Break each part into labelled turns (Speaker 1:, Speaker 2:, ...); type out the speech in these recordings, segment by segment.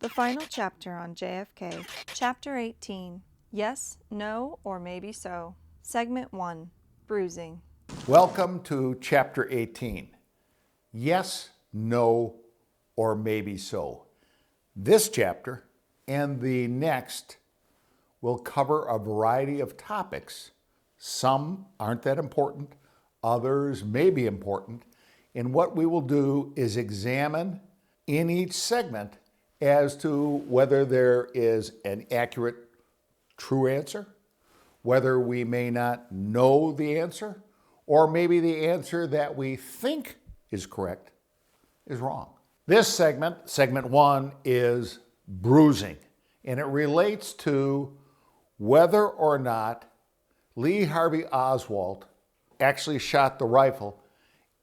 Speaker 1: The final chapter on JFK, Chapter 18, Yes, No, or Maybe So. Segment 1, Bruising.
Speaker 2: Welcome to Chapter 18, Yes, No, or Maybe So. This chapter and the next will cover a variety of topics. Some aren't that important, others may be important, and what we will do is examine in each segment as to whether there is an accurate, true answer, whether we may not know the answer, or maybe the answer that we think is correct is wrong. This segment, segment 1, is bruising, and it relates to whether or not Lee Harvey Oswald actually shot the rifle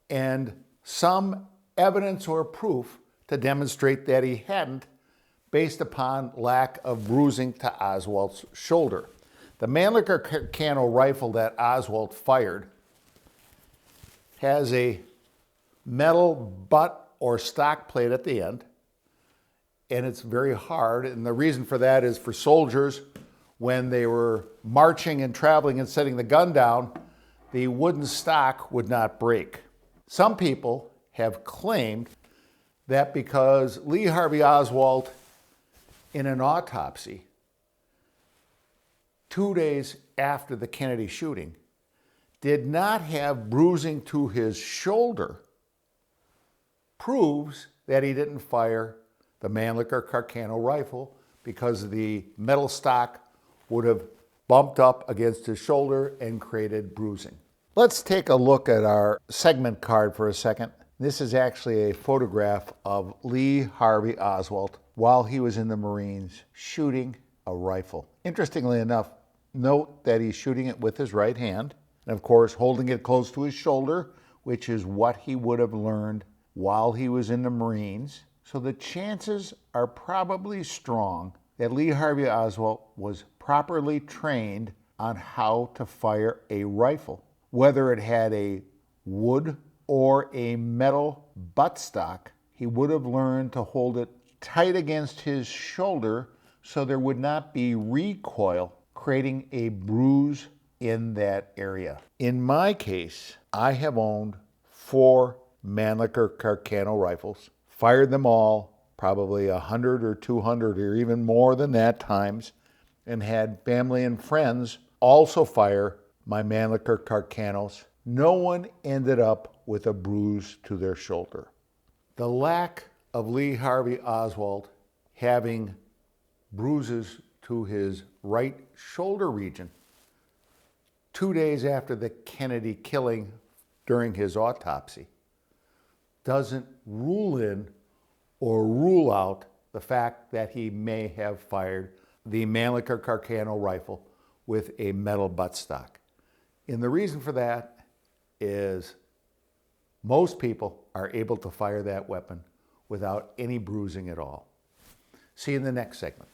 Speaker 2: and some evidence or proof to demonstrate that he hadn't, based upon lack of bruising to Oswald's shoulder. The Mannlicher Carcano rifle that Oswald fired has a metal butt or stock plate at the end, and it's very hard. And the reason for that is for soldiers, when they were marching and traveling and setting the gun down, the wooden stock would not break. Some people have claimed that because Lee Harvey Oswald, in an autopsy 2 days after the Kennedy shooting, did not have bruising to his shoulder, proves that he didn't fire the Mannlicher Carcano rifle because the metal stock would have bumped up against his shoulder and created bruising. Let's take a look at our segment card for a second. This is actually a photograph of Lee Harvey Oswald while he was in the Marines shooting a rifle. Interestingly enough, note that he's shooting it with his right hand, and of course holding it close to his shoulder, which is what he would have learned while he was in the Marines. So the chances are probably strong that Lee Harvey Oswald was properly trained on how to fire a rifle. Whether it had a wood or a metal buttstock, he would have learned to hold it tight against his shoulder so there would not be recoil, creating a bruise in that area. In my case, I have owned 4 Mannlicher Carcano rifles, fired them all probably 100 or 200 or even more than that times, and had family and friends also fire my Mannlicher Carcanos. No one ended up with a bruise to their shoulder. The lack of Lee Harvey Oswald having bruises to his right shoulder region 2 days after the Kennedy killing during his autopsy doesn't rule in or rule out the fact that he may have fired the Mannlicher Carcano rifle with a metal buttstock. And the reason for that is most people are able to fire that weapon without any bruising at all. See you in the next segment.